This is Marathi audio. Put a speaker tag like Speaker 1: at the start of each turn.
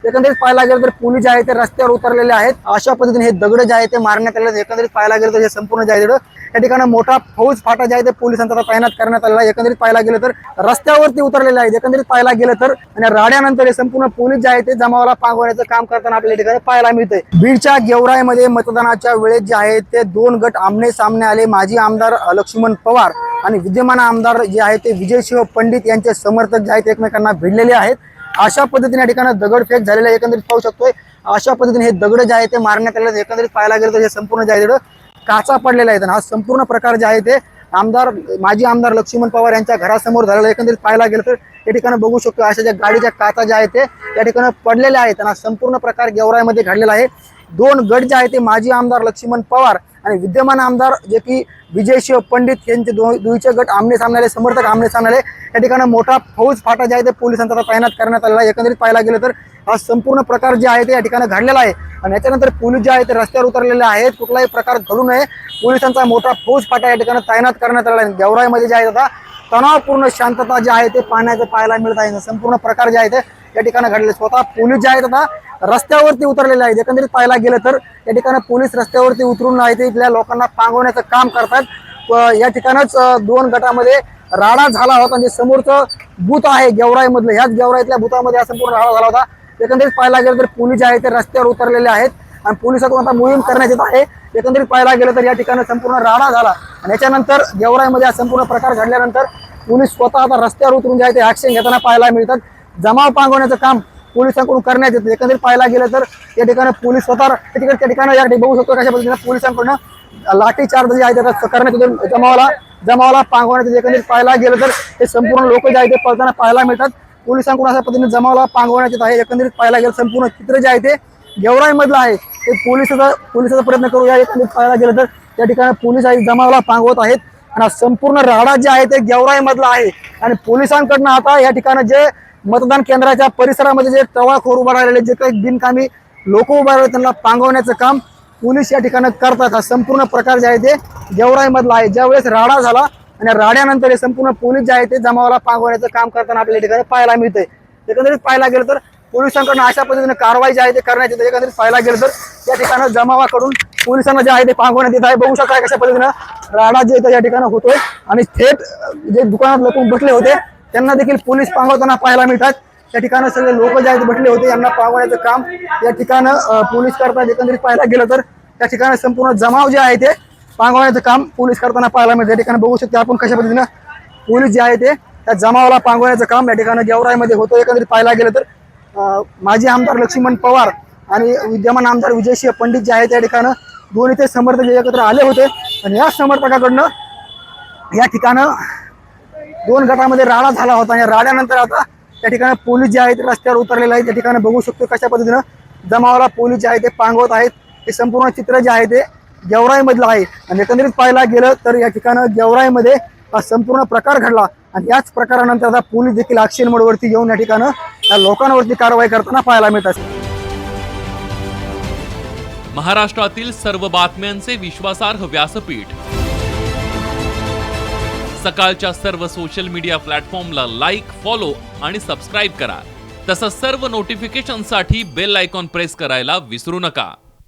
Speaker 1: एकंदरीत पाहायला गेलं तर पोलीस जे आहे ते रस्त्यावर उतरलेले आहेत। अशा पद्धतीने हे दगड जे आहे ते मारण्यात आले आहेत। एकंदरीत पाहायला गेलं तर हे संपूर्ण जे आहे या ठिकाणी मोठा फौज फाटा जे आहे ते पोलिसांचा तैनात करण्यात आलेला आहे। एकंदरीत पाहायला गेलं तर रस्त्यावरती उतरलेले आहेत। एकंदरीत पाहायला गेलं तर आणि राड्यानंतर हे संपूर्ण पोलीस जे आहे ते जमावाला पांगवण्याचं काम करताना आपल्या ठिकाणी पाहायला मिळतंय। बीडच्या गेवराईमध्ये मतदानाच्या वेळेस जे आहे ते दोन गट आमने सामने आले। माजी आमदार लक्ष्मण पवार आणि विद्यमान आमदार जे आहे ते विजयसिंह पंडित यांचे समर्थक जे आहेत एकमेकांना भिडलेले आहेत। अशा पद्धतीने या ठिकाणी दगडफेक झालेला आहे। एकंदरीत पाहू शकतोय अशा पद्धतीने हे दगड जे आहे ते मारण्यात आले आहेत। एकंदरीत पाहायला गेलं तर हे संपूर्ण जे आहे काचा पडलेला आहे। हा संपूर्ण प्रकार जे आहे ते माजी आमदार लक्ष्मण पवार यांच्या घरासमोर झालेला आहे। एकंदरीत पाहायला गेलं तर या ठिकाणी बघू शकतो अशा ज्या गाडीच्या काचा ज्या आहेत ते या ठिकाणी पडलेल्या आहेत। आणि संपूर्ण प्रकार गेवराईमध्ये घडलेला आहे। दोन गट जे आहे ते माजी आमदार लक्ष्मण पवार आणि विद्यमान आमदार जे की विजयसिंह पंडित यांचे दुईचे गट आमने सामने आले, समर्थक आमने सामने आले। या ठिकाणी मोठा फौज फाटा जे आहे ते पोलिसांचा तैनात करण्यात आलेला आहे। एकंदरीत पाहायला गेलं तर हा संपूर्ण प्रकार जे आहे ते या ठिकाणी घडलेला आहे। आणि याच्यानंतर पोलीस जे आहे ते रस्त्यावर उतरलेले आहेत। कुठलाही प्रकार घडू नये पोलिसांचा मोठा फौज फाटा या ठिकाणी तैनात करण्यात आलेला आहे। गेवराईमध्ये जे आहे आता तणावपूर्ण शांतता जी आहे ते पाहायला मिळत आहे। संपूर्ण प्रकार जे आहे ते या ठिकाणी घडले। स्वतः पोलीस जे आहेत आता रस्त्यावरती उतरलेले आहेत। एकंदरीत पाहायला गेलं तर या ठिकाणी पोलीस रस्त्यावरती उतरून आहे ते इथल्या लोकांना पांगवण्याचं काम करतात। या ठिकाणच दोन गटामध्ये राडा झाला होता। म्हणजे समोरचं बूथ आहे गेवराईमधलं, ह्याच गेवराईतल्या बुथामध्ये हा संपूर्ण राडा झाला होता। एकंदरीत पाहायला गेलं तर पोलीस जे आहे ते रस्त्यावर उतरलेले आहेत आणि पोलिसांकडून आता मोहीम करण्यात येत आहे। एकंदरीत पाहायला गेलं तर या ठिकाणी संपूर्ण राडा झाला आणि याच्यानंतर गेवराईमध्ये हा संपूर्ण प्रकार घडल्यानंतर पोलीस स्वतः आता रस्त्यावर उतरून जे आहे ते ऍक्शन घेताना पाहायला मिळतात। जमाव पांगवण्याचं काम पोलिसांकडून करण्यात येतं। एकंदरीत पाहायला गेलं तर या ठिकाणी पोलीस स्वतः त्या ठिकाणी या बघू शकतो कशा पद्धतीने पोलिसांकडून लाठीचार्ज जे आहे ते करण्यात येतो। जमावाला पांगवण्यात। एकंदरीत पाहायला गेलं तर हे संपूर्ण लोक जे आहे ते पळताना पाहायला मिळतात। पोलिसांकडून अशा पद्धतीने जमावाला पांगवण्यात येत आहे। एकंदरीत पाहायला गेलं संपूर्ण चित्र जे आहे ते गेवराईमधलं आहे ते पोलिसाचा प्रयत्न करूया। एकंदरीत पाहायला गेलं तर त्या ठिकाणी पोलीस आहे जमावाला पांगवत आहेत आणि संपूर्ण राडा जे आहे ते गेवराईमधला आहे। आणि पोलिसांकडनं आता या ठिकाणी जे मतदान केंद्राच्या परिसरामध्ये जे टवाळखोर उभा राहिलेले जे काही बिनकामी लोक उभा राहिले त्यांना पांगवण्याचं काम पोलीस या ठिकाणी करतात। हा संपूर्ण प्रकार जे आहे ते गेवराईमधला आहे। ज्यावेळेस राडा झाला आणि राड्यानंतर हे संपूर्ण पोलीस जे आहे ते जमावाला पांगवण्याचं काम करताना आपल्या ठिकाणी पाहायला मिळतंय। एकंदरीत पाहायला गेलं तर पोलिसांकडून अशा पद्धतीने कारवाई जी आहे ते करण्यात येते। एकंदरीत पाहायला गेलं तर या ठिकाणी जमावाकडून पोलिसांना जे आहे ते पांगवण्यात येत आहे। बघू शकता कशा पद्धतीने राडा जे आहे या ठिकाणी होतोय आणि थेट जे दुकानात लोक बसले होते त्यांना देखील पोलीस पांगवताना पाहायला मिळतात। त्या ठिकाणी सगळे लोक जे आहेत बसले होते यांना पांगवण्याचं काम या ठिकाणी पोलीस करतात। एकंदरीत पाहायला गेलं तर त्या ठिकाणी संपूर्ण जमाव जे आहे ते पांगवण्याचं काम पोलीस करताना पाहायला मिळतं। या ठिकाणी बघू शकतो आपण कशा पद्धतीने पोलीस जे आहे ते त्या जमावाला पांगवण्याचं काम या ठिकाणी गेवराईमध्ये होतं। एकंदरीत पाहायला गेलं तर माजी आमदार लक्ष्मण पवार आणि विद्यमान आमदार विजयसिंह पंडित जे आहेत त्या ठिकाणी दोन्ही ते समर्थक एकत्र आले होते आणि या समर्थकाकडनं या ठिकाणी दोन गटामध्ये राडा झाला होता आणि राड्यानंतर आता त्या ठिकाणी पोलीस जे आहेत रस्त्यावर उतरलेले आहेत। त्या ठिकाणी बघू शकतो कशा पद्धतीनं जमावाला पोलीस जे आहे ते पांगवत आहेत। हे संपूर्ण चित्र जे आहे ते गेवराईमधलं आहे आणि एकंदरीत पाहायला गेलं तर या ठिकाणी गेवराईमध्ये हा संपूर्ण प्रकार घडला आणि याच प्रकारानंतर आता पोलीस देखील ऍक्शन मोडवरती येऊन या ठिकाणी या लोकांवरती कारवाई करताना पाहायला मिळतात।
Speaker 2: महाराष्ट्रातील सर्व बातम्यांचे विश्वासार्ह व्यासपीठ सकाळच्या सर्व सोशल मीडिया प्लॅटफॉर्मला लाईक, फॉलो आणि सबस्क्राईब करा। तसंच सर्व नोटिफिकेशनसाठी बेल आयकॉन प्रेस करायला विसरू नका।